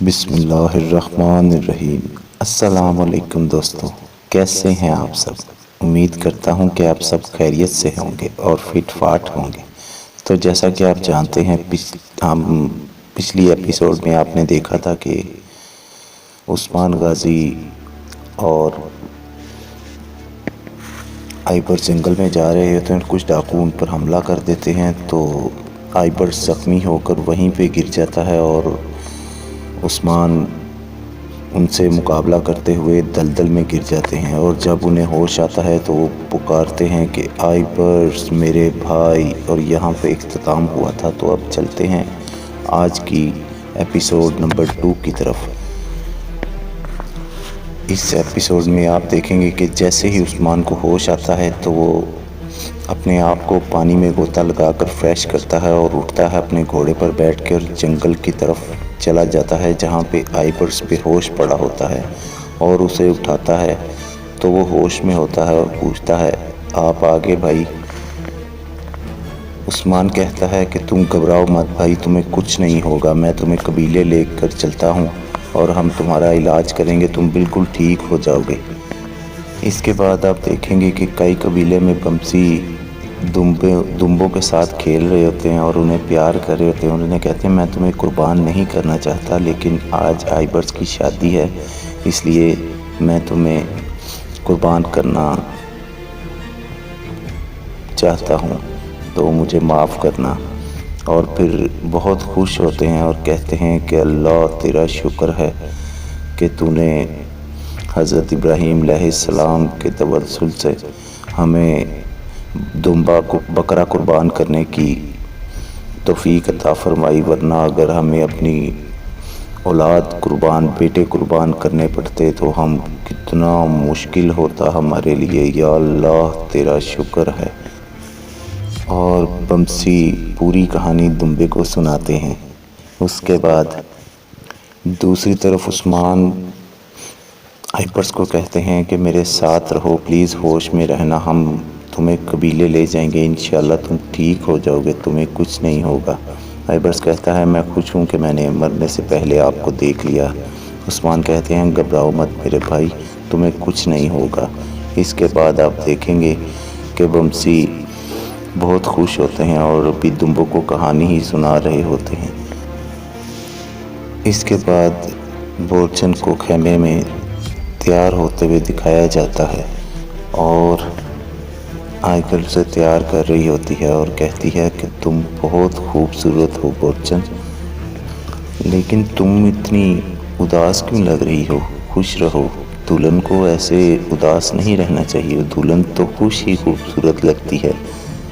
بسم اللہ الرحمن الرحیم۔ السلام علیکم دوستو، کیسے ہیں آپ سب؟ امید کرتا ہوں کہ آپ سب خیریت سے ہوں گے اور فٹ فاٹ ہوں گے۔ تو جیسا کہ آپ جانتے ہیں پچھلی ایپیسوڈ میں آپ نے دیکھا تھا کہ عثمان غازی اور آئیبر جنگل میں جا رہے ہوتے ہیں، کچھ ڈاکو ان پر حملہ کر دیتے ہیں تو آئیبر زخمی ہو کر وہیں پہ گر جاتا ہے اور عثمان ان سے مقابلہ کرتے ہوئے دلدل میں گر جاتے ہیں، اور جب انہیں ہوش آتا ہے تو وہ پکارتے ہیں کہ آئیبرز میرے بھائی، اور یہاں پہ اختتام ہوا تھا۔ تو اب چلتے ہیں آج کی ایپیسوڈ نمبر 2 کی طرف۔ اس ایپیسوڈ میں آپ دیکھیں گے کہ جیسے ہی عثمان کو ہوش آتا ہے تو وہ اپنے آپ کو پانی میں غوطہ لگا کر فریش کرتا ہے اور اٹھتا ہے، اپنے گھوڑے پر بیٹھ کر جنگل کی طرف چلا جاتا ہے جہاں پہ آئیبرز بے ہوش پڑا ہوتا ہے، اور اسے اٹھاتا ہے تو وہ ہوش میں ہوتا ہے اور پوچھتا ہے آپ آگے بھائی؟ عثمان کہتا ہے کہ تم گھبراؤ مت بھائی، تمہیں کچھ نہیں ہوگا، میں تمہیں قبیلے لے کر چلتا ہوں اور ہم تمہارا علاج کریں گے، تم بالکل ٹھیک ہو جاؤ گے۔ اس کے بعد آپ دیکھیں گے کہ کئی قبیلے میں بمسی دمبوں کے ساتھ کھیل رہے ہوتے ہیں اور انہیں پیار کر رہے ہوتے ہیں، اور انہیں کہتے ہیں میں تمہیں قربان نہیں کرنا چاہتا، لیکن آج آئیبرز کی شادی ہے اس لیے میں تمہیں قربان کرنا چاہتا ہوں، تو مجھے معاف کرنا۔ اور پھر بہت خوش ہوتے ہیں اور کہتے ہیں کہ اللہ تیرا شکر ہے کہ تو نے حضرت ابراہیم علیہ السلام کے توسل سے ہمیں بکرا قربان کرنے کی توفیق عطا فرمائی، ورنہ اگر ہمیں اپنی اولاد بیٹے قربان کرنے پڑتے تو ہم کتنا مشکل ہوتا ہمارے لیے، یا اللہ تیرا شکر ہے۔ اور بمسی پوری کہانی دمبے کو سناتے ہیں۔ اس کے بعد دوسری طرف عثمان آئیبرز کو کہتے ہیں کہ میرے ساتھ رہو پلیز، ہوش میں رہنا، ہم تمہیں قبیلے لے جائیں گے، انشاءاللہ تم ٹھیک ہو جاؤ گے، تمہیں کچھ نہیں ہوگا۔ آئیبرز کہتا ہے میں خوش ہوں کہ میں نے مرنے سے پہلے آپ کو دیکھ لیا۔ عثمان کہتے ہیں گھبراؤ مت میرے بھائی، تمہیں کچھ نہیں ہوگا۔ اس کے بعد آپ دیکھیں گے کہ بمسی بہت خوش ہوتے ہیں اور ابھی دمبوں کو کہانی ہی سنا رہے ہوتے ہیں۔ اس کے بعد بورچن کو خیمے میں تیار ہوتے ہوئے دکھایا جاتا ہے، اور آئیگل اسے تیار کر رہی ہوتی ہے اور کہتی ہے کہ تم بہت خوبصورت ہو بورچن، لیکن تم اتنی اداس کیوں لگ رہی ہو؟ خوش رہو، دلہن کو ایسے اداس نہیں رہنا چاہیے، دلہن تو خوش ہی خوبصورت لگتی ہے،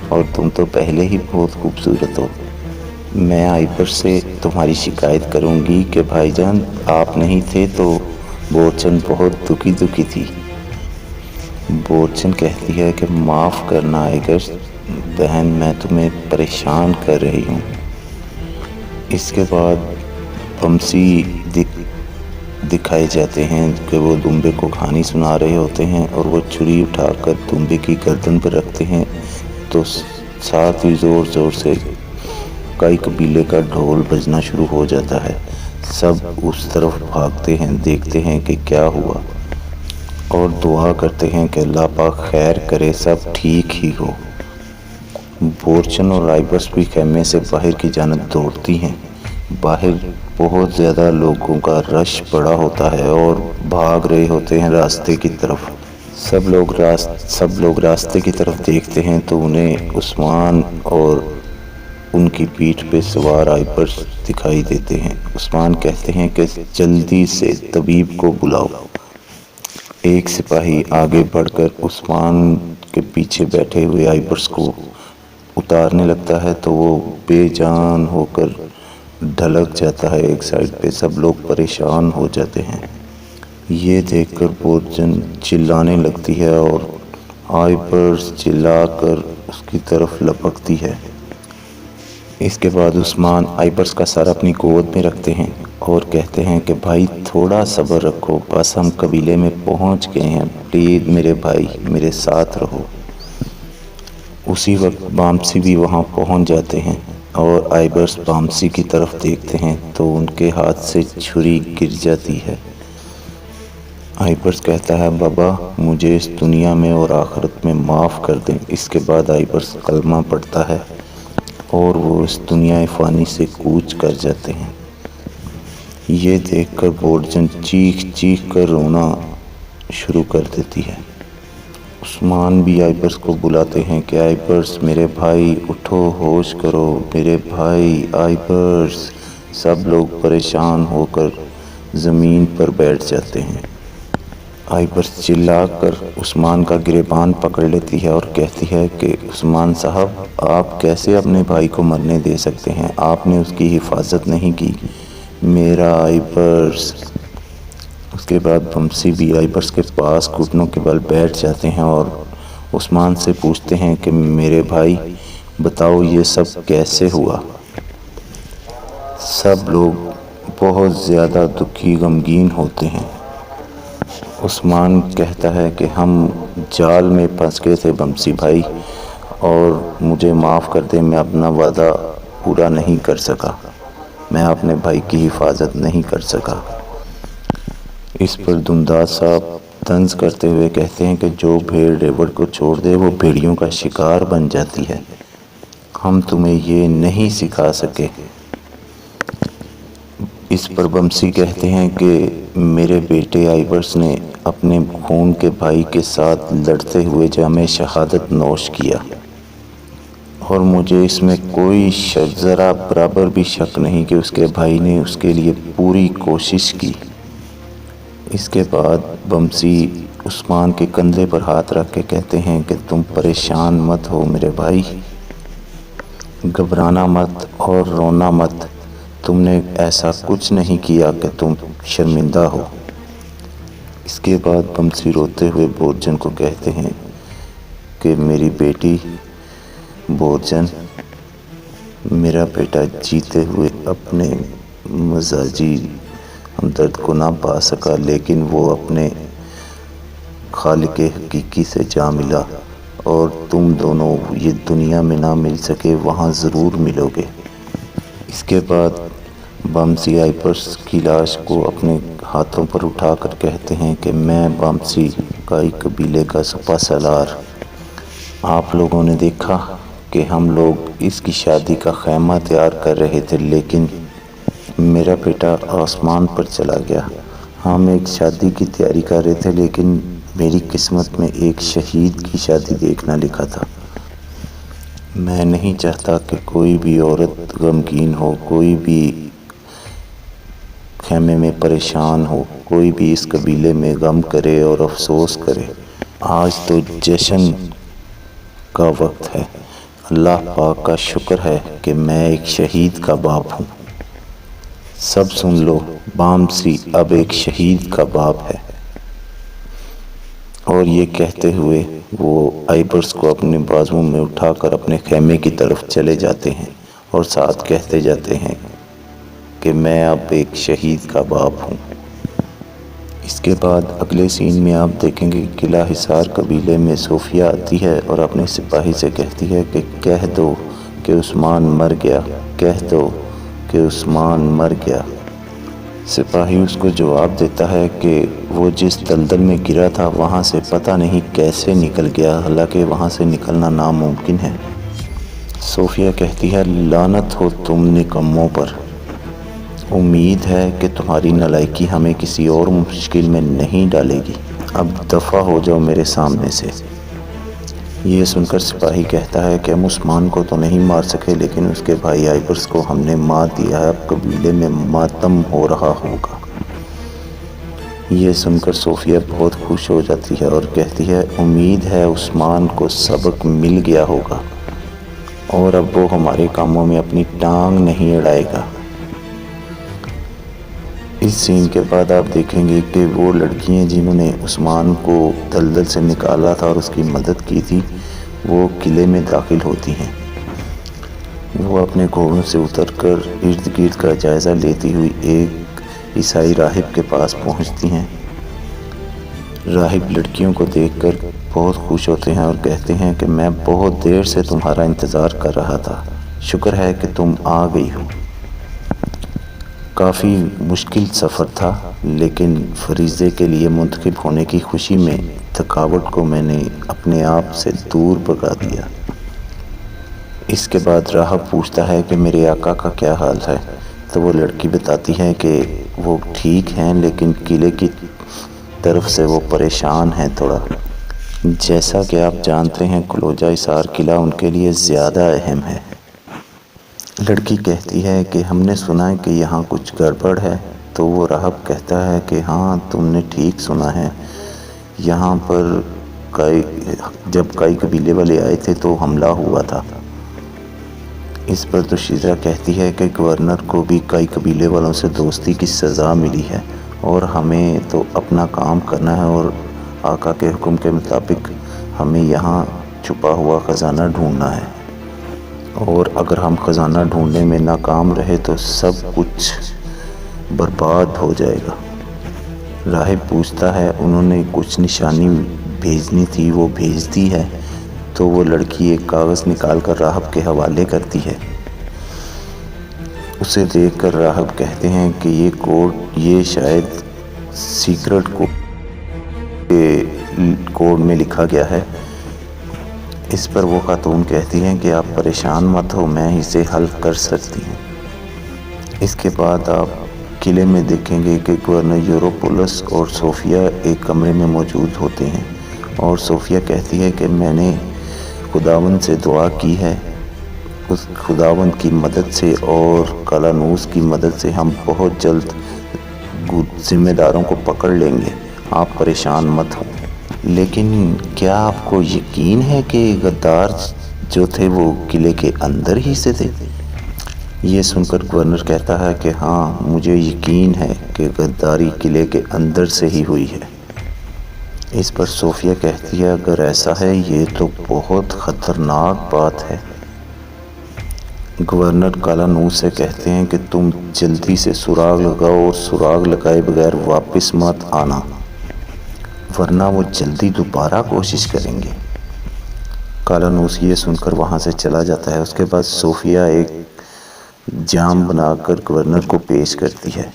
اور تم تو پہلے ہی بہت خوبصورت ہو۔ میں آئیبر سے تمہاری شکایت کروں گی کہ بھائی جان آپ نہیں تھے تو بورچن بہت دکھی تھی۔ بورچن کہتی ہے کہ معاف کرنا آئیگر بہن، میں تمہیں پریشان کر رہی ہوں۔ اس کے بعد بمسی دکھائے جاتے ہیں کہ وہ دمبے کو کہانی سنا رہے ہوتے ہیں، اور وہ چھری اٹھا کر دمبے کی گردن پر رکھتے ہیں تو ساتھ ہی زور سے کئی قبیلے کا ڈھول بجنا شروع ہو جاتا ہے۔ سب اس طرف بھاگتے ہیں، دیکھتے ہیں کہ کیا ہوا، اور دعا کرتے ہیں کہ اللہ پاک خیر کرے، سب ٹھیک ہی ہو۔ بورچن اور آئیبرز بھی خیمے سے باہر کی جانب دوڑتی ہیں۔ باہر بہت زیادہ لوگوں کا رش پڑا ہوتا ہے اور بھاگ رہے ہوتے ہیں راستے کی طرف۔ سب لوگ راستے کی طرف دیکھتے ہیں تو انہیں عثمان اور ان کی پیٹھ پہ سوار آئیبرز دکھائی دیتے ہیں۔ عثمان کہتے ہیں کہ جلدی سے طبیب کو بلاؤ۔ ایک سپاہی آگے بڑھ کر عثمان کے پیچھے بیٹھے ہوئے آئیبرز کو اتارنے لگتا ہے تو وہ بے جان ہو کر ڈھلک جاتا ہے ایک سائیڈ پہ، سب لوگ پریشان ہو جاتے ہیں۔ یہ دیکھ کر بورچن چلانے لگتی ہے اور آئیبرز چلا کر اس کی طرف لپکتی ہے۔ اس کے بعد عثمان آئیبرز کا سر اپنی گود میں رکھتے ہیں اور کہتے ہیں کہ بھائی تھوڑا صبر رکھو، بس ہم قبیلے میں پہنچ گئے ہیں، پلیز میرے بھائی میرے ساتھ رہو۔ اسی وقت بامسی بھی وہاں پہنچ جاتے ہیں۔ اور آئبرس بامسی کی طرف دیکھتے ہیں تو ان کے ہاتھ سے چھری گر جاتی ہے۔ آئبرس کہتا ہے بابا مجھے اس دنیا میں اور آخرت میں معاف کر دیں۔ اس کے بعد آئبرس کلمہ پڑھتا ہے اور وہ اس دنیا فانی سے کوچ کر جاتے ہیں۔ یہ دیکھ کر بورجن چیخ چیخ کر رونا شروع کر دیتی ہے۔ عثمان بھی آئبرس کو بلاتے ہیں کہ آئبرس میرے بھائی اٹھو، ہوش کرو میرے بھائی آئبرس۔ سب لوگ پریشان ہو کر زمین پر بیٹھ جاتے ہیں۔ آئبرس چلا کر عثمان کا گریبان پکڑ لیتی ہے اور کہتی ہے کہ عثمان صاحب آپ کیسے اپنے بھائی کو مرنے دے سکتے ہیں؟ آپ نے اس کی حفاظت نہیں کی، میرا آئبرس۔ اس کے بعد بمسی بھی آئبرس کے پاس گھٹنوں کے بل بیٹھ جاتے ہیں اور عثمان سے پوچھتے ہیں کہ میرے بھائی بتاؤ یہ سب کیسے ہوا؟ سب لوگ بہت زیادہ دکھی غمگین ہوتے ہیں۔ عثمان کہتا ہے کہ ہم جال میں پھنس گئے تھے بمسی بھائی، اور مجھے معاف کر دے، میں اپنا وعدہ پورا نہیں کر سکا، میں اپنے بھائی کی حفاظت نہیں کر سکا۔ اس پر دمداس صاحب طنز کرتے ہوئے کہتے ہیں کہ جو بھیڑ ریوڑ کو چھوڑ دے وہ بھیڑیوں کا شکار بن جاتی ہے، ہم تمہیں یہ نہیں سکھا سکے۔ اس پر بمسی کہتے ہیں کہ میرے بیٹے آئبرس نے اپنے خون کے بھائی کے ساتھ لڑتے ہوئے جام شہادت نوش کیا، اور مجھے اس میں کوئی ذرا برابر بھی شک نہیں کہ اس کے بھائی نے اس کے لیے پوری کوشش کی۔ اس کے بعد بمسی عثمان کے کندھے پر ہاتھ رکھ کے کہتے ہیں کہ تم پریشان مت ہو میرے بھائی، گھبرانا مت اور رونا مت، تم نے ایسا کچھ نہیں کیا کہ تم شرمندہ ہو۔ اس کے بعد بمسی روتے ہوئے بورجن کو کہتے ہیں کہ میری بیٹی بورجن، میرا بیٹا جیتے ہوئے اپنے مزاجی ہمدرد کو نہ پا سکا، لیکن وہ اپنے خالق حقیقی سے جا ملا، اور تم دونوں یہ دنیا میں نہ مل سکے وہاں ضرور ملو گے۔ اس کے بعد بامسی آئبرس کی لاش کو اپنے ہاتھوں پر اٹھا کر کہتے ہیں کہ میں بامسی کائی قبیلے کا سپہ سالار، آپ لوگوں نے دیکھا کہ ہم لوگ اس کی شادی کا خیمہ تیار کر رہے تھے، لیکن میرا بیٹا آسمان پر چلا گیا۔ ہم ایک شادی کی تیاری کر رہے تھے، لیکن میری قسمت میں ایک شہید کی شادی دیکھنا لکھا تھا۔ میں نہیں چاہتا کہ کوئی بھی عورت غمگین ہو، کوئی بھی خیمے میں پریشان ہو، کوئی بھی اس قبیلے میں غم کرے اور افسوس کرے۔ آج تو جشن کا وقت ہے، اللہ پاک کا شکر ہے کہ میں ایک شہید کا باپ ہوں۔ سب سن لو، بامسی اب ایک شہید کا باپ ہے۔ اور یہ کہتے ہوئے وہ آئبرس کو اپنے بازوؤں میں اٹھا کر اپنے خیمے کی طرف چلے جاتے ہیں اور ساتھ کہتے جاتے ہیں کہ میں اب ایک شہید کا باپ ہوں۔ اس کے بعد اگلے سین میں آپ دیکھیں گے کہ قلعہ حصار قبیلے میں صوفیہ آتی ہے اور اپنے سپاہی سے کہتی ہے کہ کہہ دو کہ عثمان مر گیا، کہہ دو کہ عثمان مر گیا۔ سپاہی اس کو جواب دیتا ہے کہ وہ جس دلدل میں گرا تھا وہاں سے پتہ نہیں کیسے نکل گیا، حالانکہ وہاں سے نکلنا ناممکن ہے۔ صوفیہ کہتی ہے لعنت ہو تم نکموں پر، امید ہے کہ تمہاری نالائکی ہمیں کسی اور مشکل میں نہیں ڈالے گی، اب دفع ہو جاؤ میرے سامنے سے۔ یہ سن کر سپاہی کہتا ہے کہ ہم عثمان کو تو نہیں مار سکے، لیکن اس کے بھائی آئبرس کو ہم نے مار دیا ہے، اب قبیلے میں ماتم ہو رہا ہوگا۔ یہ سن کر صوفیہ بہت خوش ہو جاتی ہے اور کہتی ہے امید ہے عثمان کو سبق مل گیا ہوگا اور اب وہ ہمارے کاموں میں اپنی ٹانگ نہیں اڑائے گا۔ اس سین کے بعد آپ دیکھیں گے کہ وہ لڑکیاں جنہوں نے عثمان کو دلدل سے نکالا تھا اور اس کی مدد کی تھی، وہ قلعے میں داخل ہوتی ہیں۔ وہ اپنے گھوڑوں سے اتر کر ارد گرد کا جائزہ لیتی ہوئی ایک عیسائی راہب کے پاس پہنچتی ہیں۔ راہب لڑکیوں کو دیکھ کر بہت خوش ہوتے ہیں اور کہتے ہیں کہ میں بہت دیر سے تمہارا انتظار کر رہا تھا، شکر ہے کہ تم آ گئی ہو۔ کافی مشکل سفر تھا، لیکن فریضے کے لیے منتخب ہونے کی خوشی میں تھکاوٹ کو میں نے اپنے آپ سے دور بھگا دیا۔ اس کے بعد راہب پوچھتا ہے کہ میرے آقا کا کیا حال ہے، تو وہ لڑکی بتاتی ہے کہ وہ ٹھیک ہیں، لیکن قلعے کی طرف سے وہ پریشان ہیں تھوڑا۔ جیسا کہ آپ جانتے ہیں، کلوجہ اسار قلعہ ان کے لیے زیادہ اہم ہے۔ لڑکی کہتی ہے کہ ہم نے سنا ہے کہ یہاں کچھ گڑبڑ ہے، تو وہ راہب کہتا ہے کہ ہاں تم نے ٹھیک سنا ہے، یہاں پر جب کئی قبیلے والے آئے تھے تو حملہ ہوا تھا۔ اس پر دوشیزہ کہتی ہے کہ گورنر کو بھی کئی قبیلے والوں سے دوستی کی سزا ملی ہے، اور ہمیں تو اپنا کام کرنا ہے، اور آقا کے حکم کے مطابق ہمیں یہاں چھپا ہوا خزانہ ڈھونڈنا ہے، اور اگر ہم خزانہ ڈھونڈنے میں ناکام رہے تو سب کچھ برباد ہو جائے گا۔ راہب پوچھتا ہے انہوں نے کچھ نشانی بھیجنی تھی، وہ بھیج دی ہے؟ تو وہ لڑکی ایک کاغذ نکال کر راہب کے حوالے کرتی ہے۔ اسے دیکھ کر راہب کہتے ہیں کہ یہ شاید سیکرٹ کوڈ میں لکھا گیا ہے۔ اس پر وہ خاتون کہتی ہیں کہ آپ پریشان مت ہو، میں اسے حل کر سکتی ہوں۔ اس کے بعد آپ قلعے میں دیکھیں گے کہ گورنر یوروپولس اور صوفیہ ایک کمرے میں موجود ہوتے ہیں، اور صوفیہ کہتی ہے کہ میں نے خداوند سے دعا کی ہے، اس خداوند کی مدد سے اور کالانوس کی مدد سے ہم بہت جلد ذمہ داروں کو پکڑ لیں گے، آپ پریشان مت ہوں۔ لیکن کیا آپ کو یقین ہے کہ غدار جو تھے وہ قلعے کے اندر ہی سے تھے؟ یہ سن کر گورنر کہتا ہے کہ ہاں مجھے یقین ہے کہ غداری قلعے کے اندر سے ہی ہوئی ہے۔ اس پر صوفیہ کہتی ہے اگر ایسا ہے یہ تو بہت خطرناک بات ہے۔ گورنر کالانوس سے کہتے ہیں کہ تم جلدی سے سراغ لگاؤ، اور سراغ لگائے بغیر واپس مت آنا، ورنہ وہ جلدی دوبارہ کوشش کریں گے۔ کالانوس یہ سن کر وہاں سے چلا جاتا ہے۔ اس کے بعد صوفیہ ایک جام بنا کر گورنر کو پیش کرتی ہے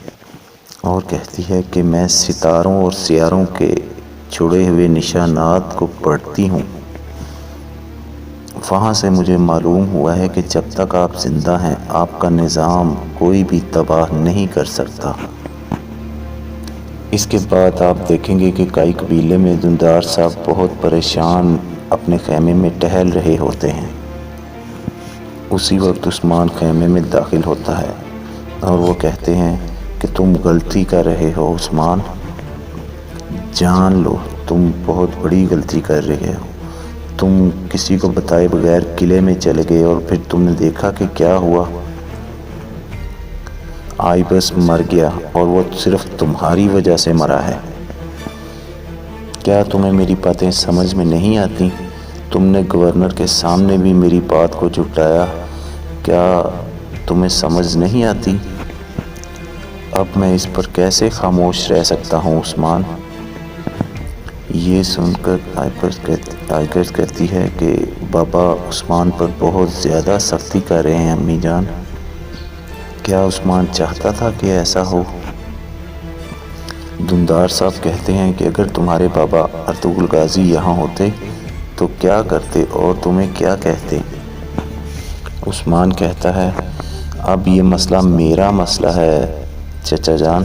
اور کہتی ہے کہ میں ستاروں اور سیاروں کے چھڑے ہوئے نشانات کو پڑھتی ہوں، وہاں سے مجھے معلوم ہوا ہے کہ جب تک آپ زندہ ہیں آپ کا نظام کوئی بھی تباہ نہیں کر سکتا۔ اس کے بعد آپ دیکھیں گے کہ کئی قبیلے میں دندار صاحب بہت پریشان اپنے خیمے میں ٹہل رہے ہوتے ہیں۔ اسی وقت عثمان خیمے میں داخل ہوتا ہے اور وہ کہتے ہیں کہ تم غلطی کر رہے ہو عثمان، جان لو تم بہت بڑی غلطی کر رہے ہو، تم کسی کو بتائے بغیر قلعے میں چلے گئے اور پھر تم نے دیکھا کہ کیا ہوا، آئبس مر گیا اور وہ صرف تمہاری وجہ سے مرا ہے۔ کیا تمہیں میری باتیں سمجھ میں نہیں آتی؟ تم نے گورنر کے سامنے بھی میری بات کو جھٹلایا، کیا تمہیں سمجھ نہیں آتی؟ اب میں اس پر کیسے خاموش رہ سکتا ہوں عثمان؟ یہ سن کر آئگرس کہتی ہے کہ بابا عثمان پر بہت زیادہ سختی کر رہے ہیں امی جان، کیا عثمان چاہتا تھا کہ ایسا ہو؟ دندار صاحب کہتے ہیں کہ اگر تمہارے بابا ارطغرل غازی یہاں ہوتے تو کیا کرتے اور تمہیں کیا کہتے؟ عثمان کہتا ہے اب یہ مسئلہ میرا مسئلہ ہے چچا جان،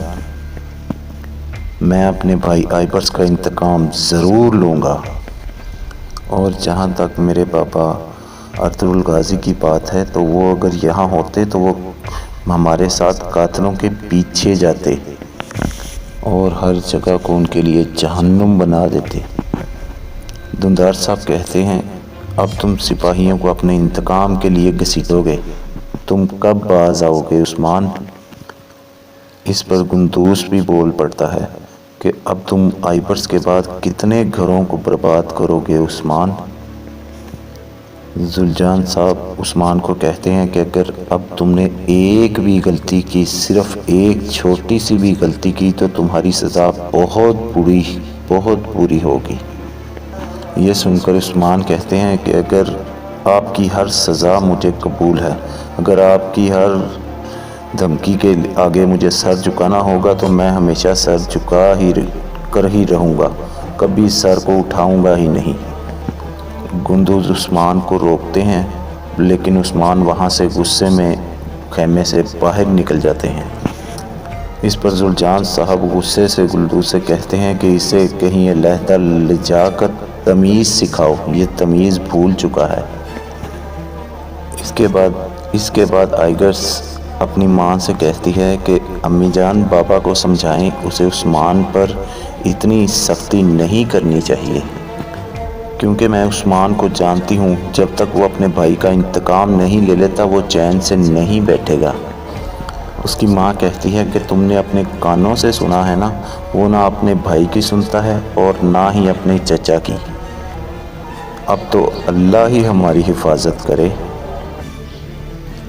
میں اپنے بھائی آئبرس کا انتقام ضرور لوں گا، اور جہاں تک میرے بابا ارطغرل غازی کی بات ہے تو وہ اگر یہاں ہوتے تو وہ ہمارے ساتھ قاتلوں کے پیچھے جاتے اور ہر جگہ کو ان کے لیے جہنم بنا دیتے۔ دندار صاحب کہتے ہیں اب تم سپاہیوں کو اپنے انتقام کے لیے گھسیٹو گے، تم کب باز آؤ گے عثمان؟ اس پر گندوس بھی بول پڑتا ہے کہ اب تم آئبرس کے بعد کتنے گھروں کو برباد کرو گے عثمان؟ ذوالجان صاحب عثمان کو کہتے ہیں کہ اگر اب تم نے ایک بھی غلطی کی، صرف ایک چھوٹی سی بھی غلطی کی تو تمہاری سزا بہت بری ہوگی۔ یہ سن کر عثمان کہتے ہیں کہ اگر آپ کی ہر سزا مجھے قبول ہے۔ اگر آپ کی ہر دھمکی کے آگے مجھے سر جھکانا ہوگا تو میں ہمیشہ سر جھکا ہی رہوں گا، کبھی سر کو اٹھاؤں گا ہی نہیں۔ گندوز عثمان کو روکتے ہیں، لیکن عثمان وہاں سے غصے میں خیمے سے باہر نکل جاتے ہیں۔ اس پر ذوالجان صاحب غصے سے گلدوز سے کہتے ہیں کہ اسے کہیں علیحدہ لے جا کر تمیز سکھاؤ، یہ تمیز بھول چکا ہے۔ اس کے بعد آئیگرس اپنی ماں سے کہتی ہے کہ امی جان بابا کو سمجھائیں، اسے عثمان پر اتنی سختی نہیں کرنی چاہیے، کیونکہ میں عثمان کو جانتی ہوں، جب تک وہ اپنے بھائی کا انتقام نہیں لے لیتا وہ چین سے نہیں بیٹھے گا۔ اس کی ماں کہتی ہے کہ تم نے اپنے کانوں سے سنا ہے نا، وہ نہ اپنے بھائی کی سنتا ہے اور نہ ہی اپنے چچا کی۔ اب تو اللہ ہی ہماری حفاظت کرے۔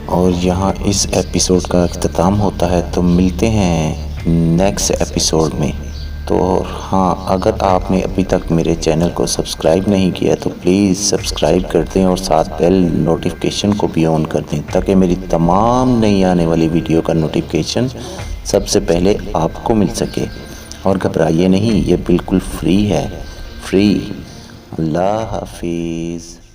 اور یہاں اس ایپیسوڈ کا اختتام ہوتا ہے، تو ملتے ہیں نیکسٹ ایپیسوڈ میں۔ تو ہاں، اگر آپ نے ابھی تک میرے چینل کو سبسکرائب نہیں کیا تو پلیز سبسکرائب کر دیں اور ساتھ بیل نوٹیفیکیشن کو بھی آن کر دیں، تاکہ میری تمام نئی آنے والی ویڈیو کا نوٹیفیکیشن سب سے پہلے آپ کو مل سکے۔ اور گھبرائیے نہیں، یہ بالکل فری ہے، فری۔ اللہ حافظ۔